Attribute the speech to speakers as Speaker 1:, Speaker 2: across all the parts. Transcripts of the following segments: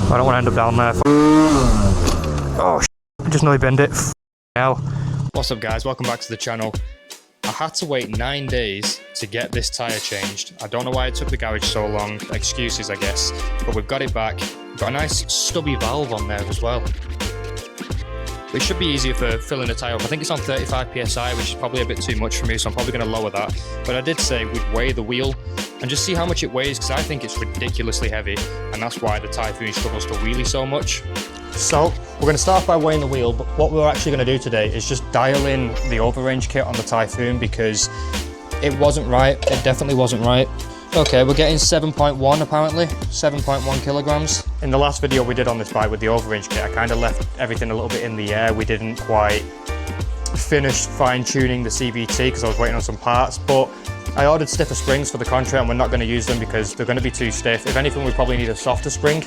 Speaker 1: I don't want to end up down there. Oh, I just nearly bend it. Hell. What's up, guys? Welcome back to the channel. I had to wait 9 days to get this tyre changed. I don't know why it took the garage so long. Excuses, I guess. But we've got it back. We've got a nice stubby valve on there as well. It should be easier for filling a tyre up. I think it's on 35 psi, which is probably a bit too much for me, so I'm probably going to lower that. But I did say we'd weigh the wheel and just see how much it weighs, because I think it's ridiculously heavy, and that's why the Typhoon struggles to wheelie so much. So we're going to start by weighing the wheel, but what we're actually going to do today is just dial in the Overrange kit on the Typhoon, because it wasn't right. It definitely wasn't right. Okay, we're getting 7.1 apparently, 7.1 kilograms. In the last video we did on this bike with the Overrange kit, I kind of left everything a little bit in the air. We didn't quite finish fine-tuning the CVT because I was waiting on some parts, but I ordered stiffer springs for the contract and we're not going to use them because they're going to be too stiff. If anything, we probably need a softer spring,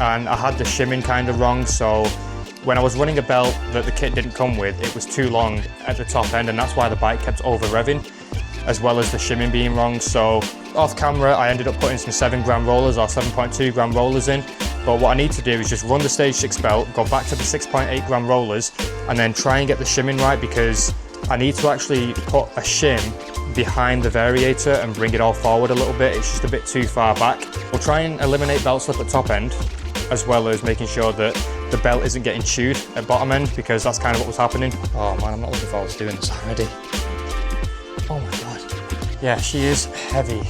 Speaker 1: and I had the shimming kind of wrong, so when I was running a belt that the kit didn't come with, it was too long at the top end, and that's why the bike kept over-revving, as well as the shimming being wrong. So off camera, I ended up putting some 7 gram rollers or 7.2 gram rollers in. But what I need to do is just run the Stage 6 belt, go back to the 6.8 gram rollers, and then try and get the shimming right, because I need to actually put a shim behind the variator and bring it all forward a little bit. It's just a bit too far back. We'll try and eliminate belt slip at top end, as well as making sure that the belt isn't getting chewed at bottom end, because that's kind of what was happening. Oh man, I'm not looking forward to doing this already. Oh my god. Yeah, she is heavy.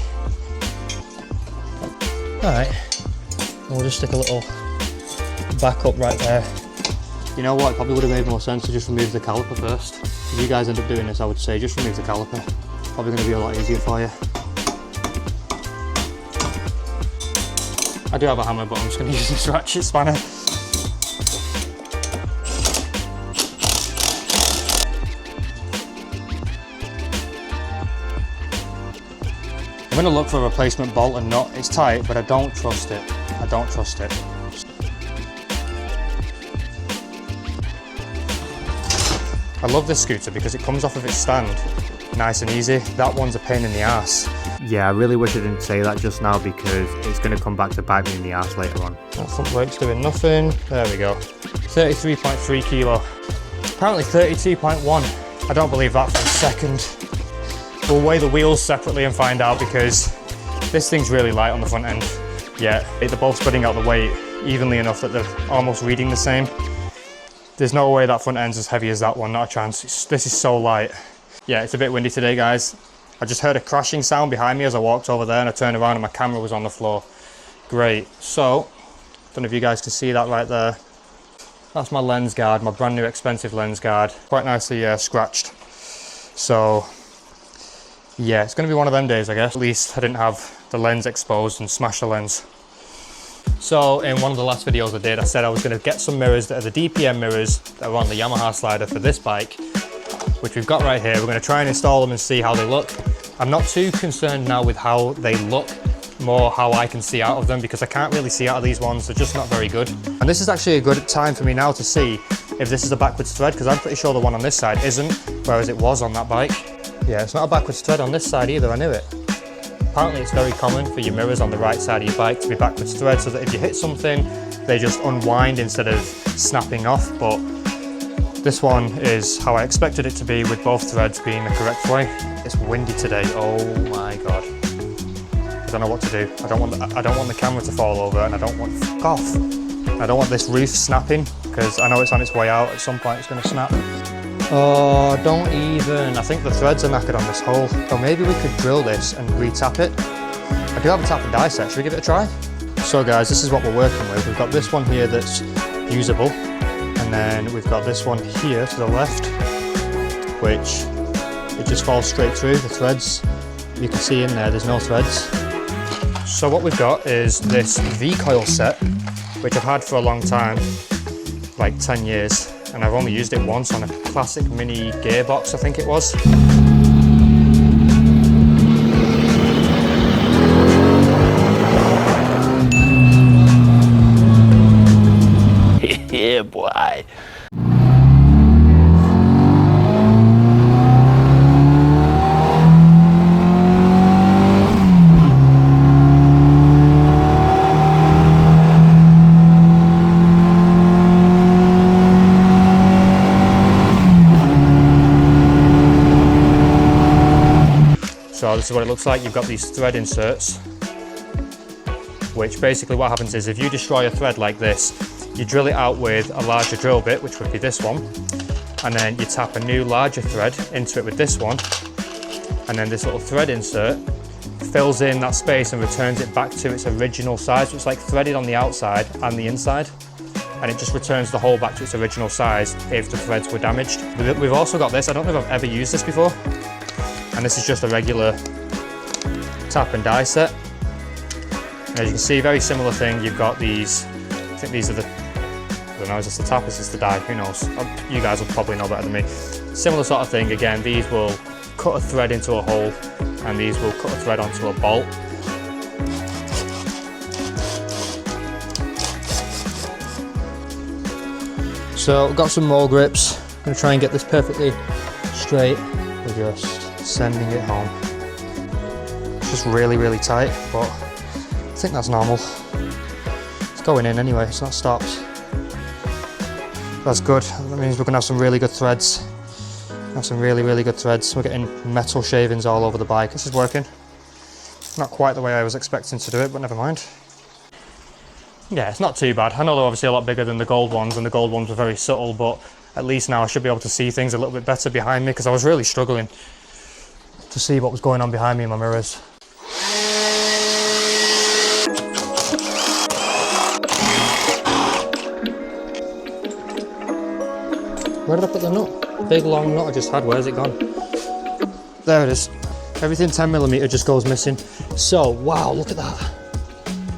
Speaker 1: Alright, we'll just stick a little backup right there. You know what, it probably would have made more sense to just remove the caliper first. If you guys end up doing this, I would say just remove the caliper. Probably going to be a lot easier for you. I do have a hammer, but I'm just going to use this ratchet spanner. I'm going to look for a replacement bolt and nut. It's tight, but I don't trust it. I don't trust it. I love this scooter because it comes off of its stand nice and easy. That one's a pain in the ass.
Speaker 2: Yeah, I really wish I didn't say that just now, because it's going to come back to bite me in the ass later on.
Speaker 1: That front brake's doing nothing. There we go. 33.3 kilo. Apparently 32.1. I don't believe that for a second. We'll weigh the wheels separately and find out, because this thing's really light on the front end. Yeah, they're both spreading out the weight evenly enough that they're almost reading the same. There's no way that front end's as heavy as that one, not a chance. This is so light. Yeah, it's a bit windy today, guys. I just heard a crashing sound behind me as I walked over there, and I turned around and my camera was on the floor. Great. So, don't know if you guys can see that right there. That's my lens guard, my brand new expensive lens guard. Quite nicely scratched. So, yeah, it's going to be one of them days, I guess. At least I didn't have the lens exposed and smash the lens. So in one of the last videos I did, I said I was going to get some mirrors that are the DPM mirrors that are on the Yamaha slider for this bike, which we've got right here. We're going to try and install them and see how they look. I'm not too concerned now with how they look, more how I can see out of them, because I can't really see out of these ones. They're just not very good. And this is actually a good time for me now to see if this is a backwards thread, because I'm pretty sure the one on this side isn't, whereas it was on that bike. Yeah, it's not a backwards thread on this side either, I knew it. Apparently it's very common for your mirrors on the right side of your bike to be backwards thread, so that if you hit something, they just unwind instead of snapping off. But this one is how I expected it to be, with both threads being the correct way. It's windy today, oh my god. I don't know what to do. I don't want the camera to fall over, and I don't want, fuck off. I don't want this roof snapping, because I know it's on its way out. At some point it's going to snap. Oh, don't even. I think the threads are knackered on this hole. So maybe we could drill this and re-tap it. I do have a tap and die set. Should we give it a try? So guys, this is what we're working with. We've got this one here that's usable, and then we've got this one here to the left, which it just falls straight through the threads. You can see in there's no threads. So what we've got is this Helicoil set, which I've had for a long time, like 10 years. And I've only used it once on a classic mini gearbox, I think it was.
Speaker 3: Yeah, boy.
Speaker 1: So this is what it looks like. You've got these thread inserts, which basically what happens is if you destroy a thread like this, you drill it out with a larger drill bit, which would be this one, and then you tap a new larger thread into it with this one, and then this little thread insert fills in that space and returns it back to its original size. So it's like threaded on the outside and the inside, and it just returns the hole back to its original size if the threads were damaged. We've also got this, I don't know if I've ever used this before, and this is just a regular tap and die set. And as you can see, very similar thing. You've got these, I think these are the, I don't know, is this the tap, is this the die, who knows? You guys will probably know better than me. Similar sort of thing, again, these will cut a thread into a hole, and these will cut a thread onto a bolt. So I've got some more grips. I'm going to try and get this perfectly straight. We're just sending it home. It's just really, really tight, but I think that's normal. It's going in anyway, it's not stopped. That's good. That means we're going to have some really good threads. Some really, really good threads. We're getting metal shavings all over the bike. This is working. Not quite the way I was expecting to do it, but never mind. Yeah, it's not too bad. I know they're obviously a lot bigger than the gold ones, and the gold ones were very subtle, but at least now I should be able to see things a little bit better behind me, because I was really struggling to see what was going on behind me in my mirrors. Where did I put the nut? Big long nut I just had, where's it gone? There it is. Everything 10mm just goes missing. So, wow, look at that.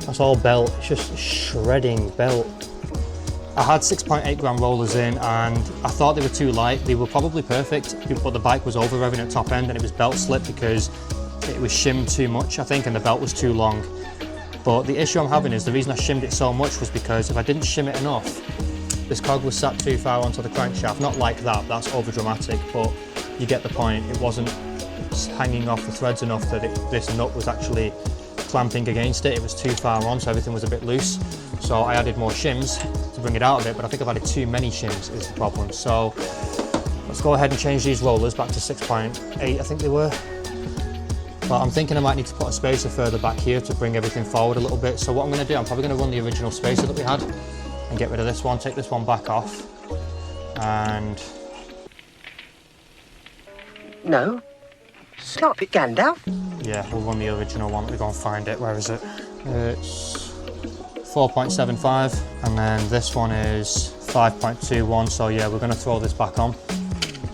Speaker 1: That's all belt, it's just shredding belt. I had 6.8 gram rollers in, and I thought they were too light. They were probably perfect, but the bike was over revving at top end, and it was belt slip because it was shimmed too much, I think, and the belt was too long. But the issue I'm having is the reason I shimmed it so much was because if I didn't shim it enough, this cog was sat too far onto the crankshaft. Not like that, that's over dramatic, but you get the point. It wasn't hanging off the threads enough that this nut was actually clamping against it. It was too far on, so everything was a bit loose. So I added more shims to bring it out a bit, but I think I've added too many shims is the problem. So let's go ahead and change these rollers back to 6.8, I think they were. But I'm thinking I might need to put a spacer further back here to bring everything forward a little bit. So what I'm going to do, I'm probably going to run the original spacer that we had and get rid of this one, take this one back off, and...
Speaker 3: No. Stop it, Gandalf.
Speaker 1: Yeah, we'll run the original one. We'll go and find it. Where is it? It's 4.75, and then this one is 5.21. So yeah, we're going to throw this back on.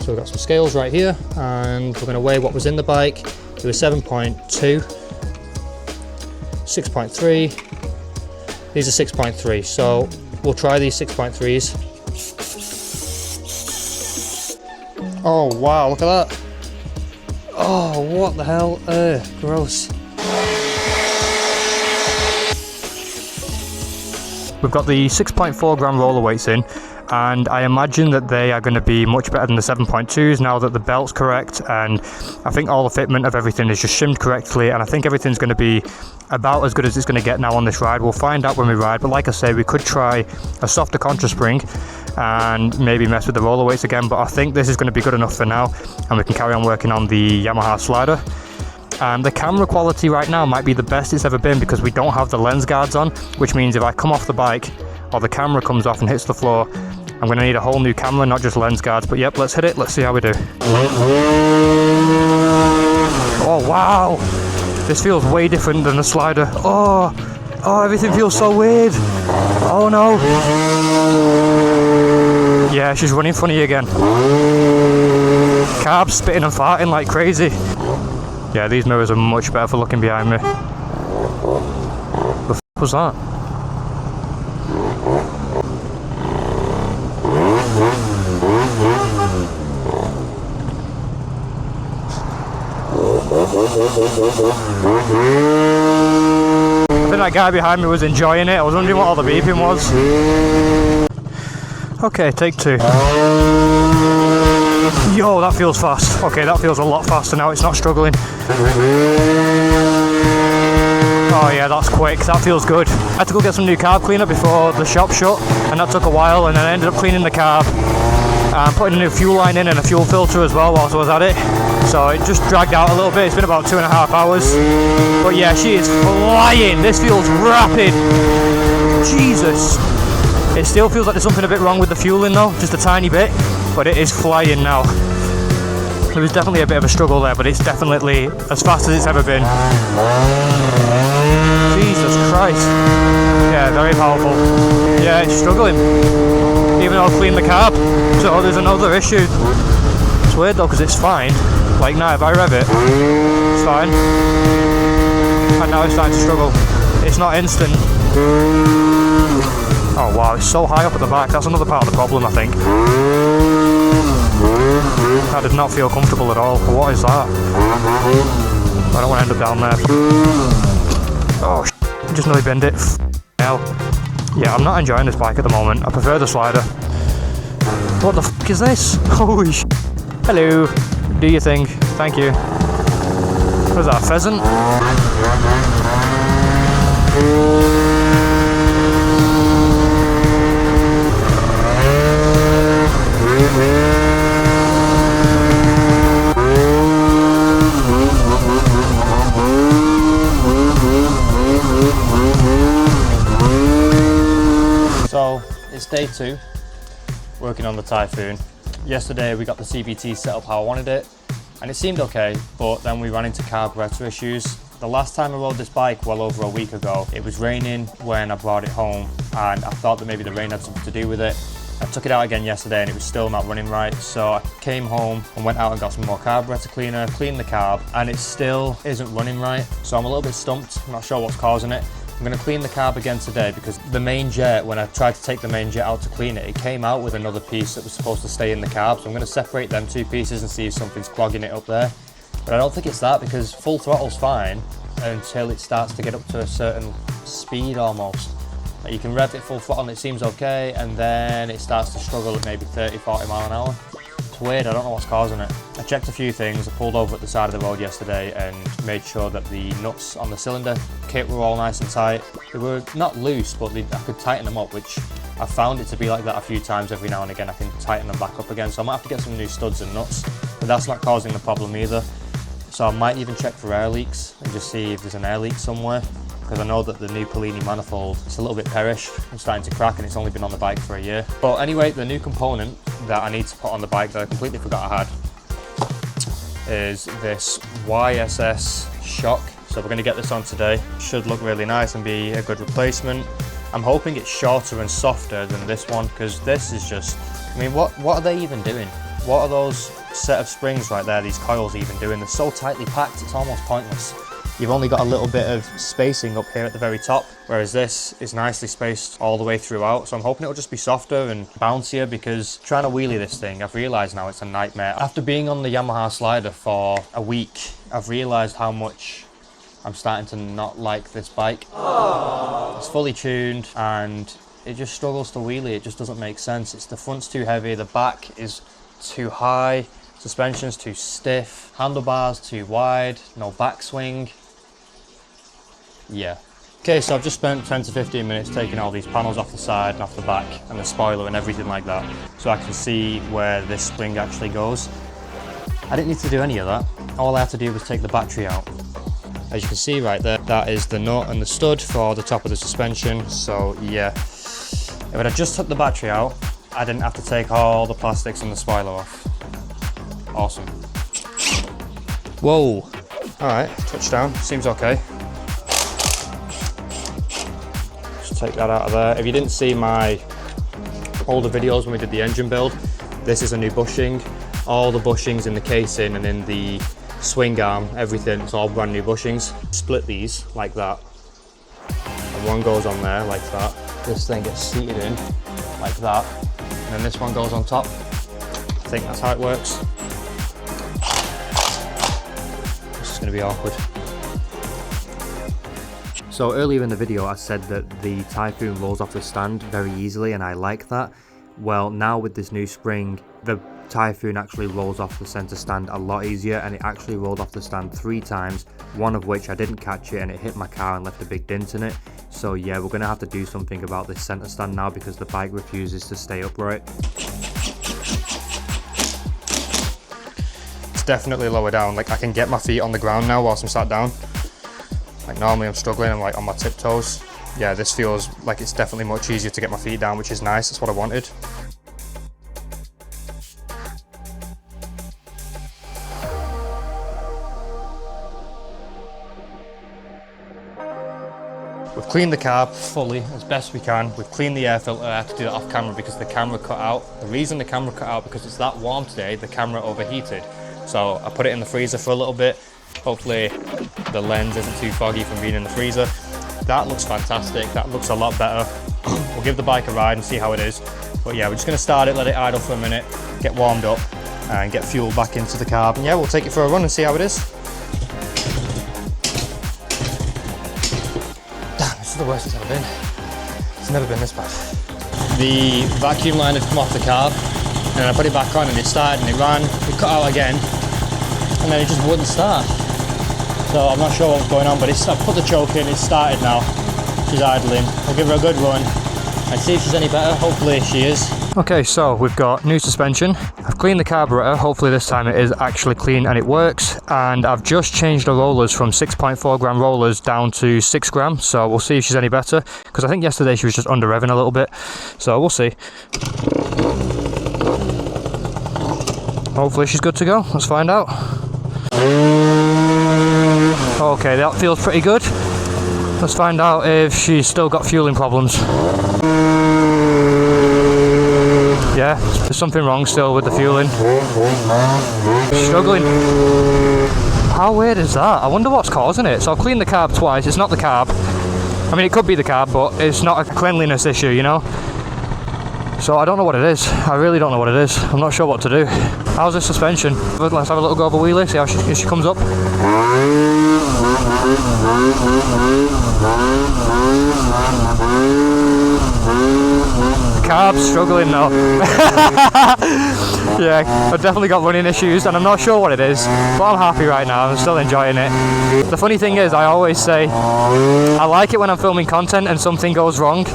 Speaker 1: So we've got some scales right here, and we're going to weigh what was in the bike. It was 7.2, 6.3. These are 6.3. So we'll try these 6.3s. Oh wow, look at that. Oh, what the hell? Gross. We've got the 6.4 gram roller weights in, and I imagine that they are going to be much better than the 7.2s now that the belt's correct, and I think all the fitment of everything is just shimmed correctly, and I think everything's going to be about as good as it's going to get now on this ride. We'll find out when we ride, but like I say, we could try a softer contra spring and maybe mess with the roller weights again, but I think this is going to be good enough for now, and we can carry on working on the Yamaha slider. The camera quality right now might be the best it's ever been because we don't have the lens guards on, which means if I come off the bike or the camera comes off and hits the floor, I'm going to need a whole new camera, not just lens guards. But yep, let's hit it, let's see how we do. Oh wow, this feels way different than the slider. Oh, everything feels so weird. Oh no. Yeah, she's running funny again. Carb spitting and farting like crazy. Yeah, these mirrors are much better for looking behind me. The f was that? I think that guy behind me was enjoying it. I was wondering what all the beeping was. Okay, take two. Yo, that feels fast. Okay, that feels a lot faster now, it's not struggling. Oh yeah, that's quick, that feels good. I had to go get some new carb cleaner before the shop shut, and that took a while, and then I ended up cleaning the carb and putting a new fuel line in and a fuel filter as well whilst I was at it. so it just dragged out a little bit. It's been about 2.5 hours, but yeah, she is flying. This feels rapid. Jesus. It still feels like there's something a bit wrong with the fueling though, just a tiny bit, but it is flying now. There was definitely a bit of a struggle there, but it's definitely as fast as it's ever been. Jesus Christ. Yeah, very powerful. Yeah, it's struggling. Even though I've cleaned the carb, so there's another issue. It's weird though, because it's fine. Like now, if I rev it, it's fine. And now it's starting to struggle. It's not instant. Oh wow, it's so high up at the back. That's another part of the problem, I think. I did not feel comfortable at all. What is that? I don't want to end up down there. Oh, just nearly bend it. Hell. Yeah, I'm not enjoying this bike at the moment. I prefer the slider. What the f is this? Holy sh. Hello. Do your thing. Thank you. What is that, a pheasant? So, it's day 2, working on the Typhoon. Yesterday we got the CVT set up how I wanted it, and it seemed okay, but then we ran into carburetor issues. The last time I rode this bike, well over a week ago, it was raining when I brought it home, and I thought that maybe the rain had something to do with it. I took it out again yesterday and it was still not running right, so I came home and went out and got some more carburetor cleaner, cleaned the carb, and it still isn't running right. So I'm a little bit stumped, I'm not sure what's causing it. I'm going to clean the carb again today because the main jet, when I tried to take the main jet out to clean it, it came out with another piece that was supposed to stay in the carb. So I'm going to separate them 2 pieces and see if something's clogging it up there. But I don't think it's that, because full throttle's fine until it starts to get up to a certain speed almost. Like you can rev it full throttle and it seems okay, and then it starts to struggle at maybe 30-40 mile an hour. It's weird, I don't know what's causing it. I checked a few things. I pulled over at the side of the road yesterday and made sure that the nuts on the cylinder kit were all nice and tight. They were not loose, but I could tighten them up, which I found it to be like that a few times. Every now and again I can tighten them back up again, so I might have to get some new studs and nuts, but that's not causing the problem either. So I might even check for air leaks and just see if there's an air leak somewhere, because I know that the new Polini manifold is a little bit perish and starting to crack, and it's only been on the bike for a year. But anyway, the new component that I need to put on the bike that I completely forgot I had is this YSS shock. So we're going to get this on today. Should look really nice and be a good replacement. I'm hoping it's shorter and softer than this one, because this is just, I mean, what are they even doing? What are those set of springs right there, these coils even doing? They're so tightly packed, it's almost pointless. You've only got a little bit of spacing up here at the very top, whereas this is nicely spaced all the way throughout. So I'm hoping it'll just be softer and bouncier, because trying to wheelie this thing, I've realised now it's a nightmare. After being on the Yamaha slider for a week, I've realised how much I'm starting to not like this bike. Aww. It's fully tuned and it just struggles to wheelie. It just doesn't make sense. The front's too heavy, the back is too high, suspension's too stiff, handlebars too wide, no backswing. Yeah. Okay, so I've just spent 10 to 15 minutes taking all these panels off the side and off the back and the spoiler and everything like that, so I can see where this spring actually goes. I didn't need to do any of that. All I had to do was take the battery out. As you can see right there, that is the nut and the stud for the top of the suspension. So yeah, if I just took the battery out, I didn't have to take all the plastics and the spoiler off. Awesome. Whoa. All right, touchdown, seems okay. Just take that out of there. If you didn't see my older videos when we did the engine build, this is a new bushing. All the bushings in the casing and in the swing arm, everything, it's all brand new bushings. Split these like that, and one goes on there like that. This thing gets seated in like that, and then this one goes on top. I think that's how it works. This is going to be awkward.
Speaker 2: So earlier in the video I said that the Typhoon rolls off the stand very easily, and I like that. Well, now with this new spring, the Typhoon actually rolls off the center stand a lot easier, and it actually rolled off the stand 3 times, one of which I didn't catch it and it hit my car and left a big dent in it. So yeah, we're gonna have to do something about this center stand now, because the bike refuses to stay upright.
Speaker 1: definitely lower down. Like I can get my feet on the ground now whilst I'm sat down. Like normally I'm struggling, I'm like on my tiptoes. Yeah, this feels like it's definitely much easier to get my feet down, which is nice, that's what I wanted. We've cleaned the carb fully as best we can. We've cleaned the air filter. I had to do that off camera because the camera cut out. The reason the camera cut out because it's that warm today, the camera overheated. So I put it in the freezer for a little bit. Hopefully the lens isn't too foggy from being in the freezer. That looks fantastic. That looks a lot better. We'll give the bike a ride and see how it is. But yeah, we're just gonna start it, let it idle for a minute, get warmed up and get fuel back into the carb. And yeah, we'll take it for a run and see how it is. This is the worst it's ever been. It's never been this bad. The vacuum line had come off the carb and then I put it back on and it started and it ran, it cut out again and then it just wouldn't start. So I'm not sure what's going on, but I put the choke in, it's started now. She's idling. We'll give her a good run and see if she's any better. Hopefully she is. Okay, so we've got new suspension. I've cleaned the carburetor. Hopefully this time it is actually clean and it works. And I've just changed the rollers from 6.4 gram rollers down to 6 gram. So we'll see if she's any better. Because I think yesterday she was just under revving a little bit. So we'll see. Hopefully she's good to go. Let's find out. Okay, that feels pretty good. Let's find out if she's still got fueling problems. Yeah, there's something wrong still with the fueling. Struggling. How weird is that? I wonder what's causing it. So I've cleaned the carb twice. It's not the carb. I mean, it could be the carb, but it's not a cleanliness issue, you know? So I don't know what it is. I really don't know what it is. I'm not sure what to do. How's the suspension? Let's have a little go of a wheelie, see how she comes up. Carb's struggling now. Yeah, I've definitely got running issues and I'm not sure what it is, but I'm happy right now. I'm still enjoying it. The funny thing is, I always say I like it when I'm filming content and something goes wrong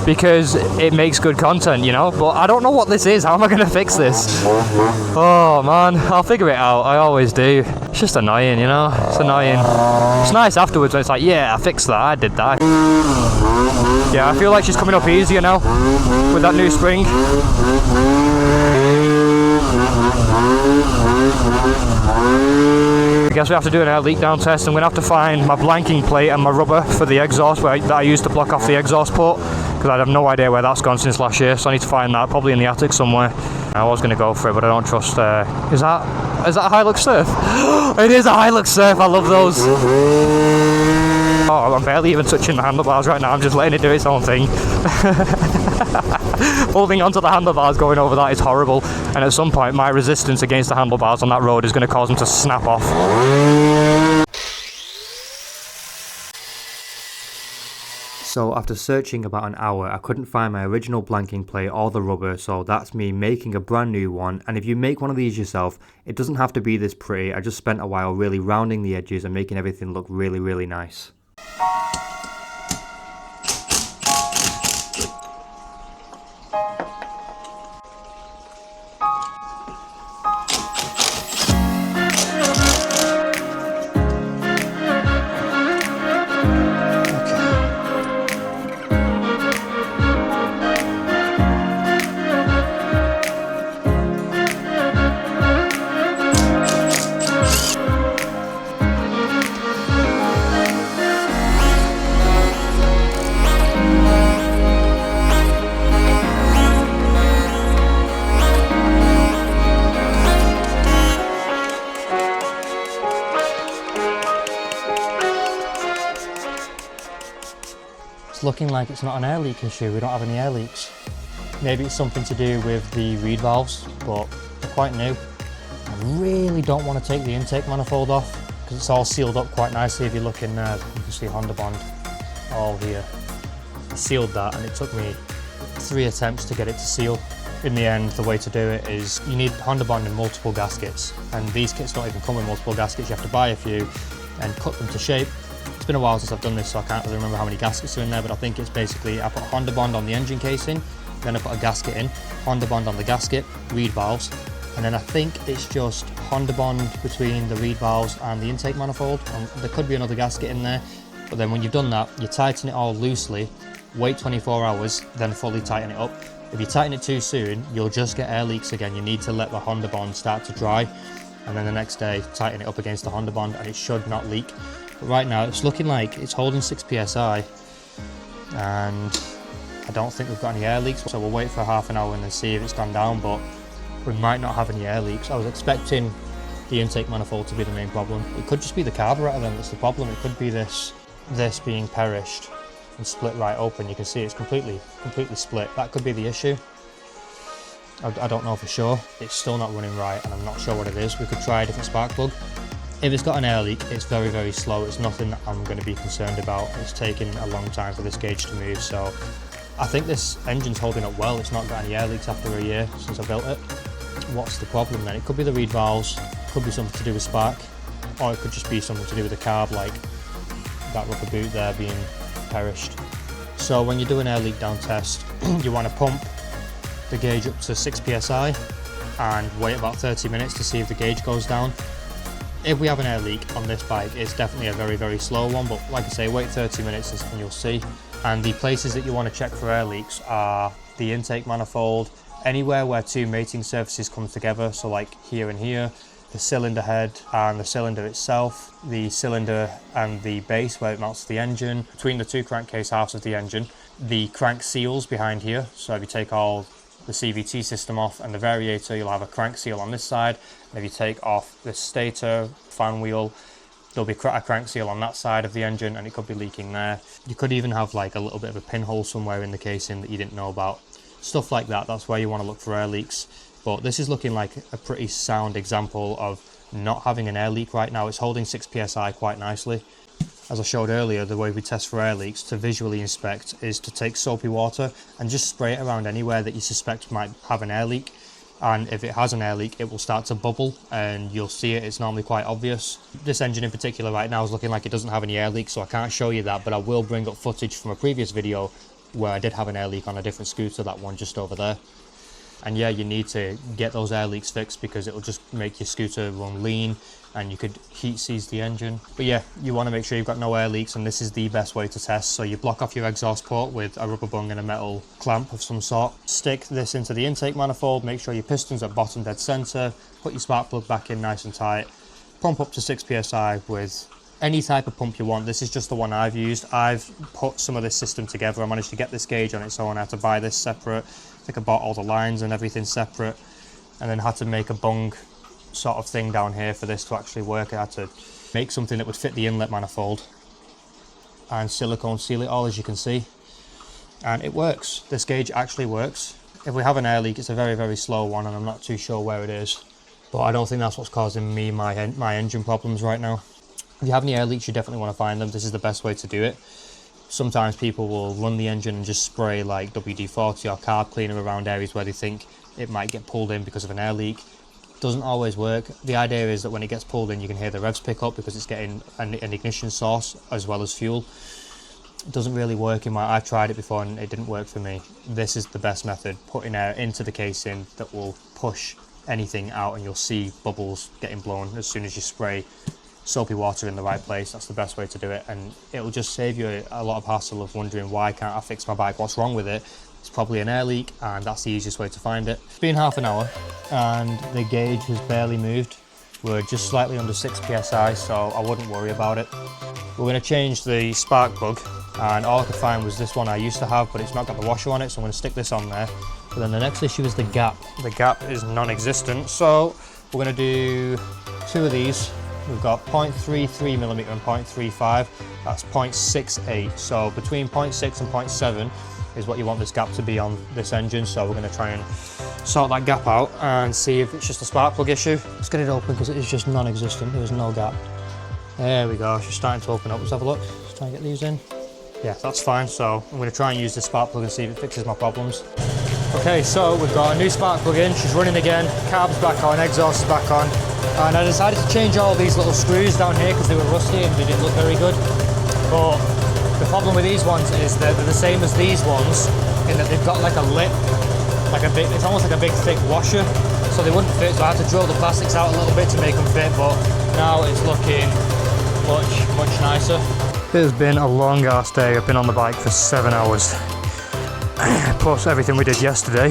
Speaker 1: because it makes good content, you know, but I don't know what this is. How am I going to fix this? Oh man, I'll figure it out. I always do. It's just annoying, you know. It's annoying. It's nice afterwards when it's like, yeah, I fixed that, I did that. Yeah, I feel like she's coming up easier now with that new spring. I guess we have to do an air leak down test. I'm going to have to find my blanking plate and my rubber for the exhaust that I used to block off the exhaust port, because I have no idea where that's gone since last year, so I need to find that, probably in the attic somewhere. I was going to go for it, but I don't trust... Is that a Hilux Surf? It is a Hilux Surf, I love those. Oh, I'm barely even touching the handlebars right now, I'm just letting it do its own thing. Holding onto the handlebars going over that is horrible, and at some point my resistance against the handlebars on that road is going to cause them to snap off.
Speaker 2: So after searching about an hour, I couldn't find my original blanking plate or the rubber, so that's me making a brand new one. And if you make one of these yourself, it doesn't have to be this pretty. I just spent a while really rounding the edges and making everything look really, really nice.
Speaker 1: Looking like it's not an air leak issue. We don't have any air leaks. Maybe it's something to do with the reed valves, but they're quite new. I really don't want to take the intake manifold off because it's all sealed up quite nicely. If you look in there, you can see Honda Bond all here. I sealed that and it took me 3 attempts to get it to seal. In the end, the way to do it is you need Honda Bond in multiple gaskets, and these kits don't even come with multiple gaskets. You have to buy a few and cut them to shape. It's been a while since I've done this, so I can't really remember how many gaskets are in there, but I think it's basically I put Honda Bond on the engine casing, then I put a gasket in, Honda Bond on the gasket, reed valves, And then I think it's just Honda bond between the reed valves and the intake manifold. And there could be another gasket in there, but then when you've done that, you tighten it all loosely, wait 24 hours, then fully tighten it up. If you tighten it too soon, you'll just get air leaks again. You need to let the Honda bond start to dry, and then the next day tighten it up against the Honda bond, and it should not leak. But right now it's looking like it's holding 6 psi, and I don't think we've got any air leaks, so we'll wait for half an hour and then see if it's gone down, but we might not have any air leaks. I was expecting the intake manifold to be the main problem. It could just be the carburetor then that's the problem. It could be this being perished and split right open. You can see it's completely split. That could be the issue. I don't know for sure. It's still not running right, and I'm not sure what it is. We could try a different spark plug. If it's got an air leak, it's very, very slow. It's nothing that I'm going to be concerned about. It's taken a long time for this gauge to move, so I think this engine's holding up well. It's not got any air leaks after a year since I built it. What's the problem then? It could be the reed valves, could be something to do with spark, or it could just be something to do with the carb, like that rubber boot there being perished. So when you do an air leak down test, you want to pump the gauge up to 6 psi and wait about 30 minutes to see if the gauge goes down. If we have an air leak on this bike, it's definitely a very, very slow one, but like I say, wait 30 minutes and you'll see. And the places that you want to check for air leaks are the intake manifold, anywhere where two mating surfaces come together, so like here and here, the cylinder head and the cylinder itself, the cylinder and the base where it mounts to the engine, between the two crankcase halves of the engine, the crank seals behind here. So if you take all the CVT system off and the variator, you'll have a crank seal on this side, and if you take off the stator, fan wheel, there'll be a crank seal on that side of the engine, and it could be leaking there. You could even have like a little bit of a pinhole somewhere in the casing that you didn't know about. Stuff like that, that's where you want to look for air leaks. But this is looking like a pretty sound example of not having an air leak right now. It's holding 6 psi quite nicely. As I showed earlier, the way we test for air leaks to visually inspect is to take soapy water and just spray it around anywhere that you suspect might have an air leak. And if it has an air leak, it will start to bubble and you'll see it. It's normally quite obvious. This engine in particular right now is looking like it doesn't have any air leaks, so I can't show you that, but I will bring up footage from a previous video where I did have an air leak on a different scooter, that one just over there. And yeah, you need to get those air leaks fixed because it'll just make your scooter run lean and you could heat seize the engine. But yeah, you want to make sure you've got no air leaks, and this is the best way to test. So you block off your exhaust port with a rubber bung and a metal clamp of some sort. Stick this into the intake manifold, make sure your piston's at bottom dead center, put your spark plug back in nice and tight, pump up to 6 psi with any type of pump you want. This is just the one I've used. I've put some of this system together. I managed to get this gauge on its own. I had to buy this separate. I think I bought all the lines and everything separate, and then had to make a bung sort of thing down here for this to actually work. I had to make something that would fit the inlet manifold and silicone seal it all, as you can see, and it works. This gauge actually works. If we have an air leak, it's a very, very slow one, and I'm not too sure where it is, but I don't think that's what's causing me my engine problems right now. If you have any air leaks, you definitely want to find them. This is the best way to do it. Sometimes people will run the engine and just spray like WD-40 or carb cleaner around areas where they think it might get pulled in because of an air leak. Doesn't always work. The idea is that when it gets pulled in, you can hear the revs pick up because it's getting an ignition source as well as fuel. It doesn't really work in I've tried it before and it didn't work for me. This is the best method, putting air into the casing that will push anything out, and you'll see bubbles getting blown as soon as you spray soapy water in the right place. That's the best way to do it, and it'll just save you a lot of hassle of wondering, why can't I fix my bike, what's wrong with it? It's probably an air leak, and that's the easiest way to find it. It's been half an hour and the gauge has barely moved. We're just slightly under 6 psi, so I wouldn't worry about it. We're going to change the spark plug, and all I could find was this one I used to have, but it's not got the washer on it, so I'm going to stick this on there. But then the next issue is the gap. The gap is non-existent, so we're going to do 2 of these. We've got 0.33mm and 0.35, that's 0.68. So between 0.6 and 0.7 is what you want this gap to be on this engine. So we're going to try and sort that gap out and see if it's just a spark plug issue. Let's get it open because it is just non-existent, there's no gap. There we go, it's starting to open up. Let's have a look, let's try and get these in. Yeah, that's fine. So I'm going to try and use this spark plug and see if it fixes my problems. Okay, so we've got a new spark plug in, she's running again, carb's back on, exhaust is back on. And I decided to change all these little screws down here because they were rusty and they didn't look very good. But the problem with these ones is that they're the same as these ones in that they've got like a lip, like a big, it's almost like a big thick washer. so they wouldn't fit, so I had to drill the plastics out a little bit to make them fit, but now it's looking much nicer. It has been a long ass day. I've been on the bike for 7 hours. Plus everything we did yesterday,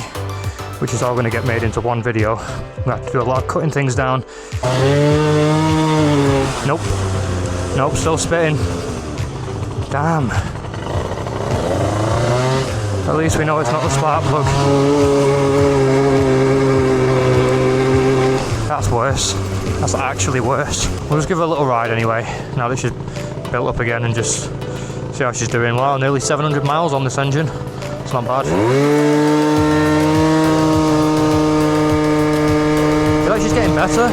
Speaker 1: which is all going to get made into one video. We have to do a lot of cutting things down. Nope, still spitting. Damn. At least we know it's not the spark plug. That's worse. That's actually worse. We'll just give her a little ride anyway, now that she's built up again, and just see how she's doing. Wow, nearly 700 miles on this engine. It's not bad. I feel like she's getting better.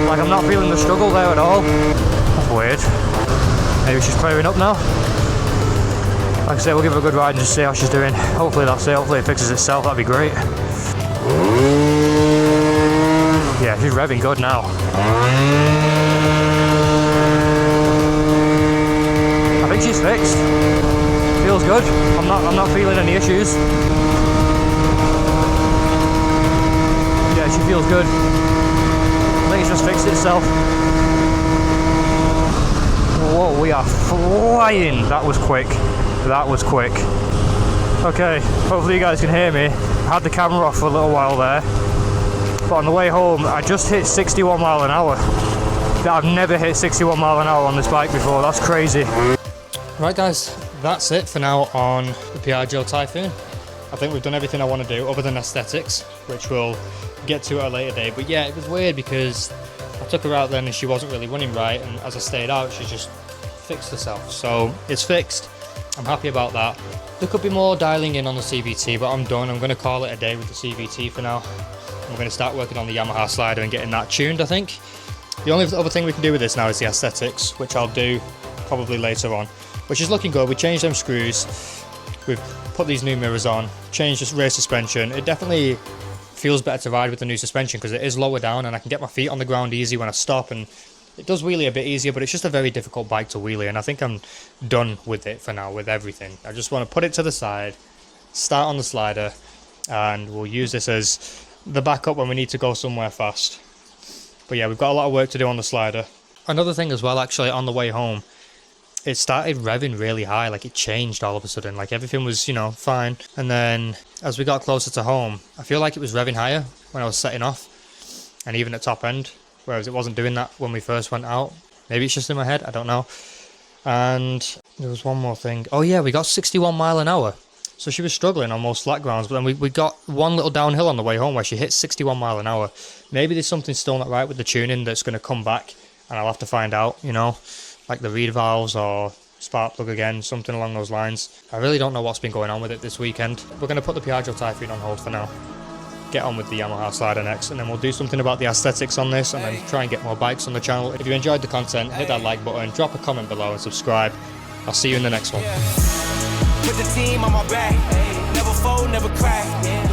Speaker 1: Like, I'm not feeling the struggle there at all. That's weird. Maybe she's clearing up now. Like I say, we'll give her a good ride and just see how she's doing. Hopefully that's it. Hopefully it fixes itself. That'd be great. Yeah, she's revving good now. I think she's fixed. Feels good. I'm not feeling any issues. Yeah, she feels good. I think it's just fixed itself. Whoa, we are flying. That was quick. That was quick. Okay, hopefully you guys can hear me. I had the camera off for a little while there, but on the way home I just hit 61 mile an hour. I've never hit 61 mile an hour on this bike before. That's crazy. Right guys, that's it for now on the Piaggio Typhoon. I think we've done everything I want to do other than aesthetics, which we'll get to at a later date. But yeah, it was weird because I took her out then and she wasn't really running right, and as I stayed out she just fixed herself. So it's fixed. I'm happy about that. There could be more dialing in on the CVT, but I'm done. I'm going to call it a day with the CVT for now. I'm going to start working on the Yamaha slider and getting that tuned, I think. The only other thing we can do with this now is the aesthetics, which I'll do probably later on, which is looking good. We changed them screws, we've put these new mirrors on, changed this rear suspension. It definitely feels better to ride with the new suspension because it is lower down and I can get my feet on the ground easy when I stop, and it does wheelie a bit easier, but it's just a very difficult bike to wheelie, and I think I'm done with it for now, with everything. I just want to put it to the side, start on the slider, and we'll use this as the backup when we need to go somewhere fast. But yeah, we've got a lot of work to do on the slider. Another thing as well, actually, on the way home, it started revving really high. Like, it changed all of a sudden. Like, everything was, you know, fine. And then as we got closer to home, I feel like it was revving higher when I was setting off, and even at top end, whereas it wasn't doing that when we first went out. Maybe it's just in my head, I don't know. And there was one more thing. Oh yeah, we got 61 mile an hour. So she was struggling on most flat grounds, but then we got one little downhill on the way home where she hit 61 mile an hour. Maybe there's something still not right with the tuning that's going to come back, and I'll have to find out, you know, like the reed valves or spark plug again, something along those lines. I really don't know what's been going on with it this weekend. We're going to put the Piaggio Typhoon on hold for now. Get on with the Yamaha slider next, and then we'll do something about the aesthetics on this, and then try and get more bikes on the channel. If you enjoyed the content, hit that like button, drop a comment below and subscribe. I'll see you in the next one.
Speaker 4: Put the team on my back, never fold, never crack.